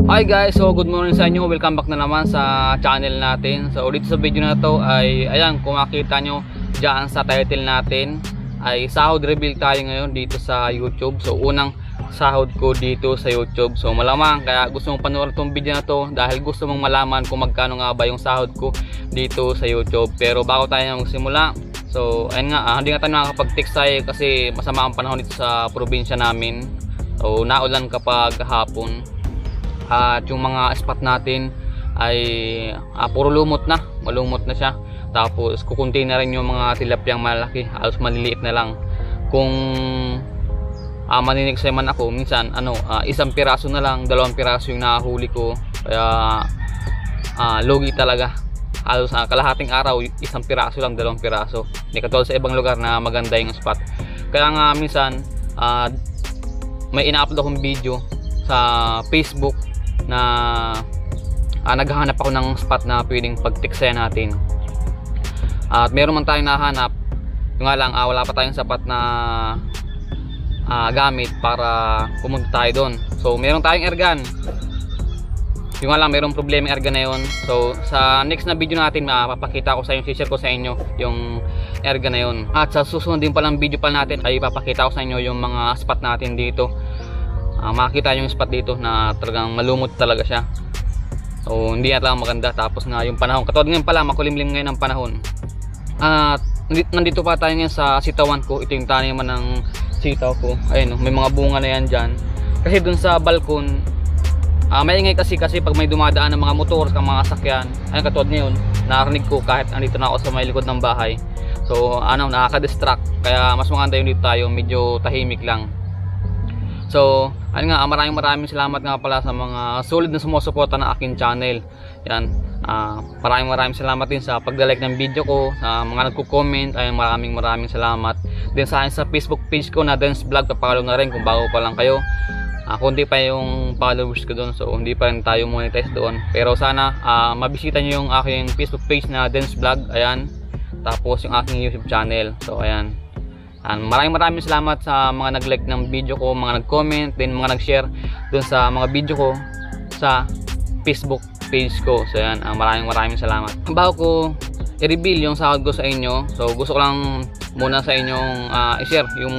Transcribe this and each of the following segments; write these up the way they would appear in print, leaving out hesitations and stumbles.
Hi guys, so good morning sa inyo. Welcome back na naman sa channel natin. So dito sa video na to ay ayan, kung makita nyo dyan sa title natin ay sahod reveal tayo ngayon dito sa YouTube. So unang sahod ko dito sa YouTube. So malamang kaya gusto mong panoorin tong video na to dahil gusto mong malaman kung magkano nga ba yung sahod ko dito sa YouTube. Pero bago tayo magsimula, so ayun nga, hindi nga tayo nakakapag-tiksay kasi masama ang panahon dito sa probinsya namin. So naulan kapag hapon. At yung mga spot natin ay puro lumot na, malumot na siya. Tapos kukunti na rin yung mga tilapiyang malaki, halos maliliit na lang. Kung maninigsay man ako, minsan isang piraso na lang, 2 piraso yung nahuli ko. Kaya logi talaga. Halos kalahating araw, isang piraso lang, 2 piraso. Hindi katulad sa ibang lugar na maganda yung spot. Kaya nga minsan may ina-upload akong video sa Facebook na naghahanap ako ng spot na pwedeng pagtiksayan natin. At meron man tayong nahanap, yung nga lang wala pa tayong sapat na gamit para pumunta tayo doon. So meron tayong airgun, yung nga lang merong problema yung airgun na yun. So sa next na video natin mapapakita ko sa inyo, share ko sa inyo yung airgun na yun. At sa susunod din palang video pa natin ay ipapakita ko sa inyo yung mga spot natin dito. Makikita yung spot dito na talagang malumot talaga siya. So hindi na talaga maganda. Tapos nga yung panahon, katulad ngayon pala makulimlim ngayon ang panahon. At nandito pa tayo ngayon sa sitawan ko. Ito yung taniman ng sitaw ko. Ayun, may mga bunga na yan dyan. Kasi dun sa balkon maingay kasi pag may dumadaan ng mga motor sa mga sakyan. Ayun, katulad ngayon nakarinig ko kahit andito na ako sa may likod ng bahay. So nakaka-distract. Kaya mas maganda yung dito tayo, medyo tahimik lang. So, ayun nga, maraming salamat nga pala sa mga solid na sumusuporta ng aking channel. Yan, maraming salamat din sa pagda-like ng video ko, sa mga nagko-comment. Ayun, maraming salamat din sa akin sa Facebook page ko na Dance Vlog. Papalo na rin kung bago pa lang kayo. Kundi pa yung followers ko doon, so hindi pa rin tayo monetize doon. Pero sana mabisita nyo yung aking Facebook page na Dance Vlog. Ayan, tapos yung aking YouTube channel. So, ayan. Maraming salamat sa mga nag-like ng video ko, mga nag-comment, din mga nag-share dun sa mga video ko sa Facebook page ko. So yan, maraming salamat. Bago ko i-reveal yung sahod ko sa inyo, so gusto ko lang muna sa inyong i-share yung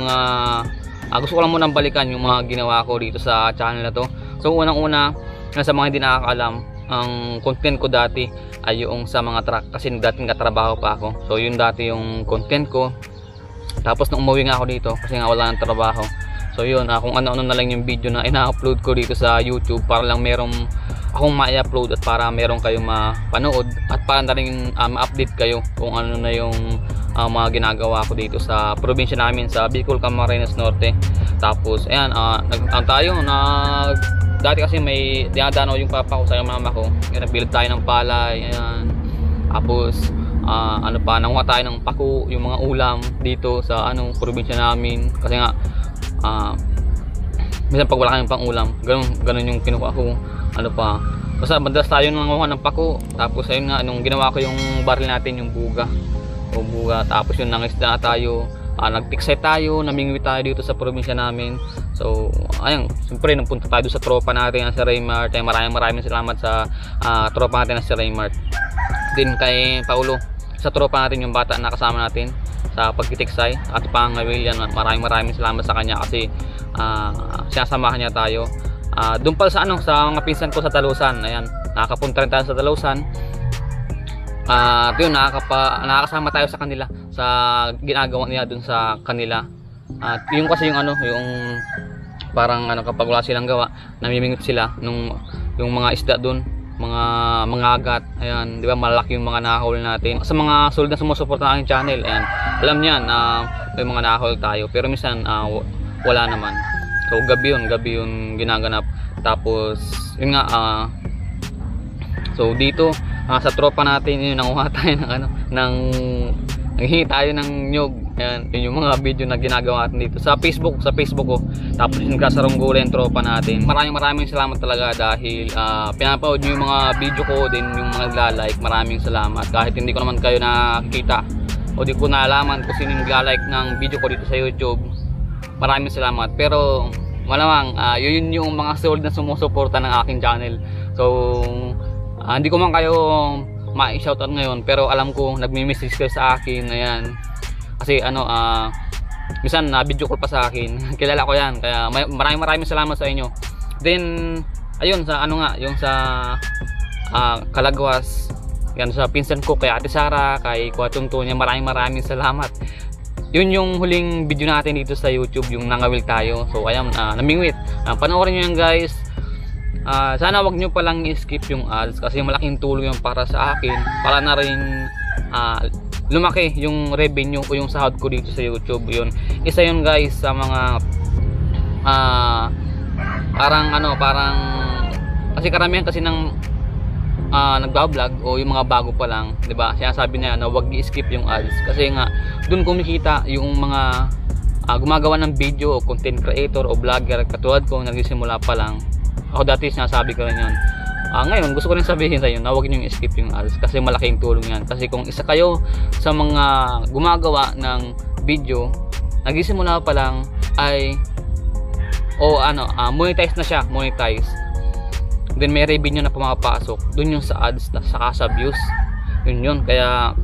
gusto ko lang muna balikan yung mga ginawa ko dito sa channel na to. So unang-una, sa mga hindi nakakaalam, ang content ko dati ay yung sa mga truck kasi dating katrabaho pa ako. So yun dati yung content ko. Tapos nung umuwi nga ako dito kasi nga wala nang trabaho. So yun, kung ano-ano na lang yung video na ina-upload ko dito sa YouTube para lang merong akong ma-upload at para meron kayong mapanood at para na rin ma-update kayo kung ano na yung mga ginagawa ko dito sa probinsya namin sa Bicol, Camarines Norte. Tapos ayan, dati kasi may dinadano yung papa ko sa mama ko. Nagbilad tayo ng palay, ayan. Tapos nanguha tayo ng pako, yung mga ulam dito sa probinsya namin kasi nga minsan pag wala kayong pang ulam, ganun yung kinuha ko. Basta madalas tayo nanguha ng pako. Tapos ayun nga, nung ginawa ko yung baril natin, yung buga, tapos yun nangisda tayo, nagtiksay tayo, namingwi tayo dito sa probinsya namin. So ayun, siyempre napunta tayo sa tropa natin sa Raymart. Maraming salamat sa tropa natin sa Raymart, din kay Paulo, sa tropa natin, yung bata na kasama natin sa pagtitiksay at pangawil. Maraming salamat sa kanya kasi sinasamahan niya tayo. Doon pala sa mga pinsan ko sa Talusan. Ayan, nakakapunta rin tayo sa Talusan. Yun, nakakasama tayo sa kanila sa ginagawa nila doon sa kanila. At yung kasi yung parang kapag wala silang gawa, namimingit sila yung mga isda doon, mga agat. Ayan, di ba, malaki yung mga nahuli natin. Sa mga solid na sumusuporta ng aking channel, ayan, alam niyan may mga nahuli tayo, pero minsan wala naman. So gabi yun ginaganap. Tapos yun nga, so dito sa tropa natin, yun, nanguha tayo nanghingi tayo ng nyug. Ayan, yun yung mga video na ginagawa natin dito sa Facebook ko. Tapos yung kasarunggula yung tropa natin. Maraming salamat talaga dahil pinapanood nyo yung mga video ko, din yung mga nagla-like. Maraming salamat kahit hindi ko naman kayo nakikita o di ko naalaman kung sino yung nagla-like ng video ko dito sa YouTube. Maraming salamat. Pero malamang yun yung mga solid na sumusuporta ng aking channel. So hindi ko man kayo ma-shoutout ngayon, pero alam ko nagmi-message kayo sa akin, ayan. Kasi minsan video call pa sa akin. Kilala ko yan, kaya maraming salamat sa inyo. Then ayun, sa yung sa Kalagwas, yan, sa pinsan ko, kay Ate Sara, kay Kuya Tunya, maraming salamat. Yun yung huling video natin dito sa YouTube, yung nangawil tayo. So ayan, namingwit. Panoorin nyo yan guys. Sana wag nyo palang i-skip yung ads, kasi malaking tulong yun para sa akin, para na rin lumaki yung revenue o yung sahod ko dito sa YouTube. Yun, isa yun guys sa mga parang kasi karamihan kasi ng nagba-vlog o yung mga bago pa lang, 'di ba? Sinasabi niya na wag i-skip yung ads, kasi nga doon kumikita yung mga gumagawa ng video o content creator o vlogger katulad ko, nagsisimula pa lang. Ako dati sinasabi ko rin yun. Ngayon gusto ko rin sabihin sa inyo na wag niyo i-skip yung ads, kasi malaking tulong yan. Kasi kung isa kayo sa mga gumagawa ng video, nagsisimula pa lang ay monetize na siya, monetize. Then may revenue na pumapasok, dun yung sa ads na saka sa views. Yun. Kaya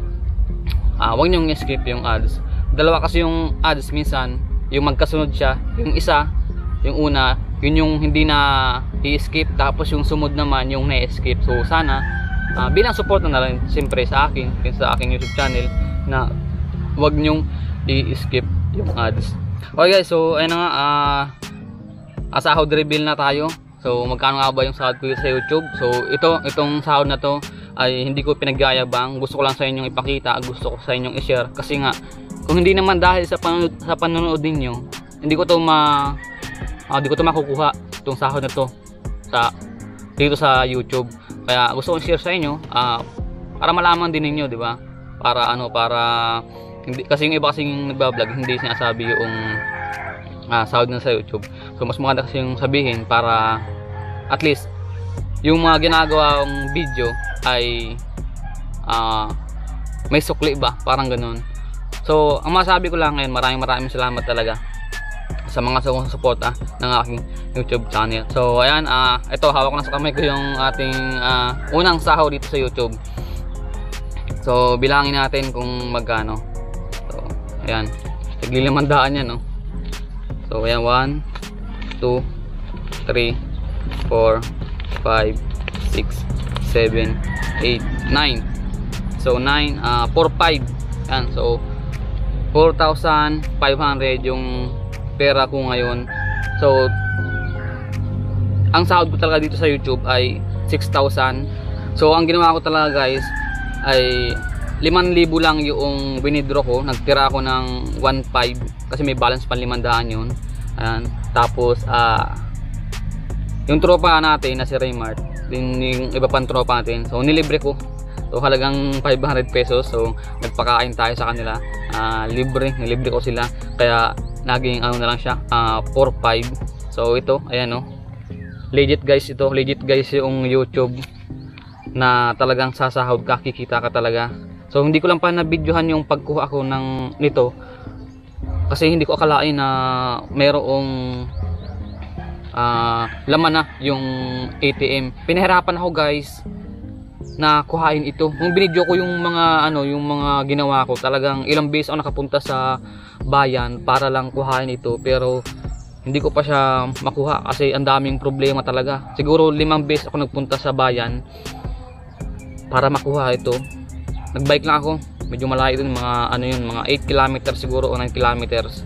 wag niyo i-skip yung ads. Dalawa kasi yung ads minsan, yung magkasunod siya. Yung isa, yung una, yun yung hindi na i-skip, tapos yung sumunod naman yung na-skip. So sana bilang support na lang siyempre sa akin, sa aking YouTube channel, na wag niyo i-skip yung ads. Okay guys, so ayun na nga, sahod reveal na tayo. So magkano nga ba yung sahod ko sa YouTube? So itong sahod na to ay hindi ko pinagyayabang. Gusto ko lang sa inyong ipakita, gusto ko sa inyong i-share, kasi nga kung hindi naman dahil sa panonood ninyo, hindi ko to makukuha itong sahod na to dito sa YouTube. Kaya gusto kong share sa inyo para malaman din ninyo, di ba? Para hindi, kasi yung iba kasing nagba-vlog hindi sinasabi yung sahod na sa YouTube. So mas maganda kasi yung sabihin para at least yung mga ginagawang video ay may sukli ba, parang ganun. So ang masabi ko lang ngayon, maraming salamat talaga sa mga sumusuporta ng aking YouTube channel. So ayan, ito hawak ko na sa kamay ko yung ating unang sahod dito sa YouTube. So bilangin natin kung magkano. So ayan, naglilimandaan yan, no? So ayan, 1, 2, 3, 4, 5, 6, 7, 8, 9. So 9, 4, 5. Yan, so 4,500 yung pera ko ngayon. So ang sahod ko talaga dito sa YouTube ay 6,000. So ang ginawa ko talaga guys ay 5,000 lang yung winidraw ko. Nagtira ako ng 1,500 kasi may balance pa 500 yun. Ayan. Tapos yung tropa natin na si Raymart, din yung iba pang tropa natin, so nilibre ko. So halagang 500 pesos. So nagpakain tayo sa kanila, nilibre ko sila. Kaya naging na lang siya, 4,500. So ito, ayan, no, legit guys, ito legit guys yung YouTube na talagang sasahod ka, kikita ka talaga. So hindi ko lang pa na-videohan yung pagkuha ko nito, kasi hindi ko akalain na merong laman na yung ATM. Pinahirapan ako guys na kuhain ito. Kung binidyo ko yung mga ginawa ko, talagang ilang beses ako nakapunta sa bayan para lang kuhain ito, pero hindi ko pa siya makuha kasi ang daming problema talaga. Siguro 5 beses ako nagpunta sa bayan para makuha ito. Nagbike lang ako, medyo malayo dun, mga 8 kilometers siguro o 9 kilometers.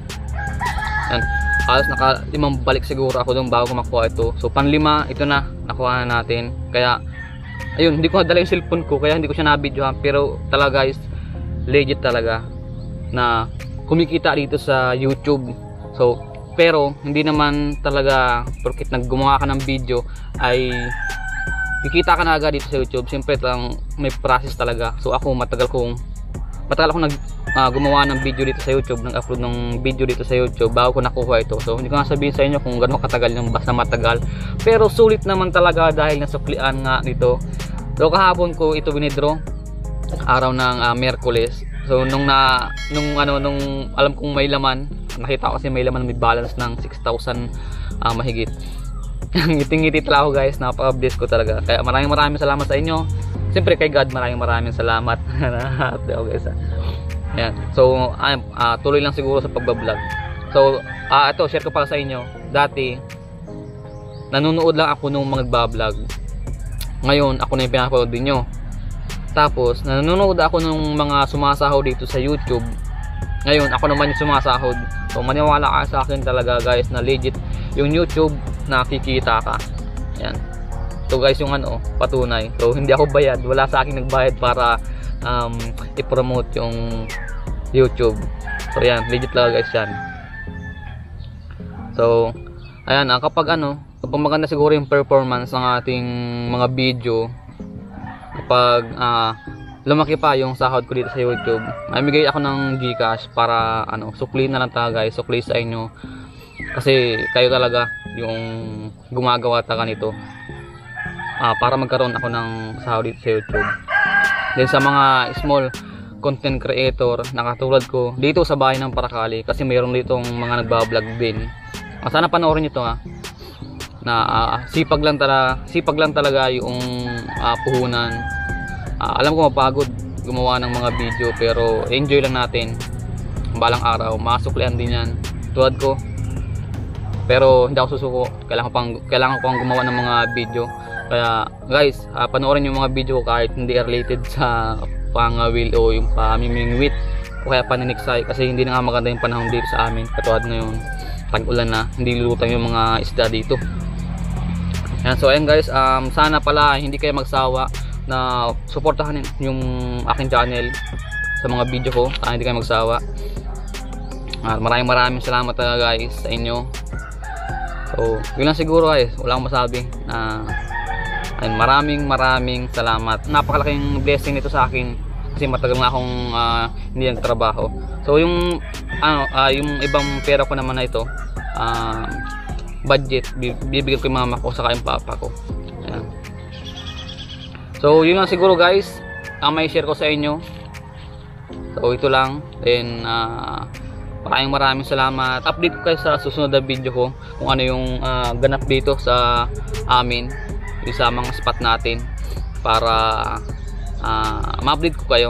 Yan, halos naka 5 balik siguro ako doon bago ko makuha ito. So pan-5 ito na, nakuha na natin. Kaya ayun, hindi ko nadala yung cellphone ko, kaya hindi ko siya na-videohan. Pero talaga guys, legit talaga na kumikita dito sa YouTube. So pero hindi naman talaga porket naggumawa ka ng video ay kikita ka na agad dito sa YouTube. Siyempre may process talaga. So ako matagal akong gumawa ng video dito sa YouTube, nag-upload ng video dito sa YouTube bago ko nakuha ito. So hindi ko nga sabihin sa inyo kung gaano katagal yung basta matagal, pero sulit naman talaga dahil nasuklian nga nito. So kahapon ko ito winidraw, araw ng Miyerkules. So nung alam kong may laman, nakita ko kasi may laman, may balance ng 6,000 mahigit. Ngiting-ngiti talaga ako guys, napaka-bless ko talaga. Kaya maraming salamat sa inyo. Siyempre kay God maraming salamat. Okay guys. Ayan. So tuloy lang siguro sa pagbablog. So ito share ko pala sa inyo. Dati nanonood lang ako nung mga nagbablog. Ngayon ako na yung pinapanood din nyo. Tapos nanonood ako nung mga sumasahod dito sa YouTube. Ngayon ako naman yung sumasahod. So maniwala ka sa akin talaga guys na legit yung YouTube, nakikita ka. Yan. So guys, yung patunay. So hindi ako bayad, wala sa akin nagbayad para i-promote yung YouTube. So yan, legit talaga guys yan. So ayan, kapag kapag maganda siguro yung performance ng ating mga video, kapag lumaki pa yung sahod ko dito sa YouTube, mamigay ako ng GCash para sukli na lang talaga guys, sukli sa inyo. Kasi kayo talaga yung gumagawa talaga nito para magkaroon ako ng sahod dito sa YouTube. Then sa mga small content creator na katulad ko dito sa bahay ng Paracali, kasi mayroon ditong mga nagbablog din. Sana panoorin nyo to na sipag lang talaga yung puhunan. Alam ko mapagod gumawa ng mga video, pero enjoy lang natin. Balang araw masuklian din yan tulad ko. Pero hindi ako susuko, kailangan ko pang gumawa ng mga video. Kaya guys, panoorin yung mga video ko kahit hindi related sa pangawil o yung pamimingwit o kaya paniniksay, kasi hindi na nga maganda yung panahon dito sa amin. Katulad na yung tag-ulan na, hindi lulutang yung mga isda dito. Yan, so ayan guys, sana pala hindi kayo magsawa na suportahan yung aking channel sa mga video ko. Sana hindi kayo magsawa. Maraming salamat talaga guys sa inyo. So yun lang siguro guys, wala akong masabi. Maraming salamat. Napakalaking blessing nito sa akin kasi matagal nga akong hindi nagtrabaho. So yung yung ibang pera ko naman na ito, budget, bibigyan ko yung mama ko saka yung papa ko. Ayan. So yun lang siguro guys ang may share ko sa inyo. So ito lang. Then maraming salamat. Update ko kayo sa susunod na video ko kung ano yung ganap dito sa amin, yung sa mga spot natin, para ma-update ko kayo.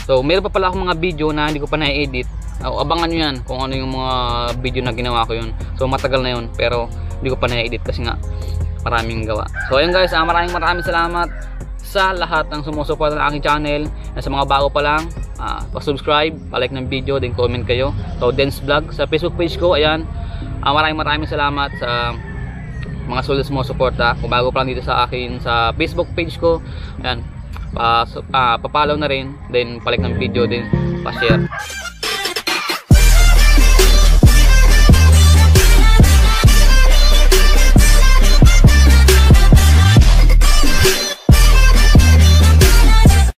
So meron pa pala akong mga video na hindi ko pa na-edit. Abangan nyo yan kung ano yung mga video na ginawa ko yun. So matagal na yun pero hindi ko pa na-edit kasi nga maraming gawa. So ayun guys, maraming salamat sa lahat ng sumusuporta ng aking channel. Sa mga bago pa lang, pa-subscribe, pa-like ng video, then comment kayo. So Dance Vlog sa Facebook page ko. Ayan, maraming salamat sa mga solid sumusuporta. Kung bago pa lang dito sa akin sa Facebook page ko, ayan, pa-follow na rin, then pa-like ng video, then pa-share.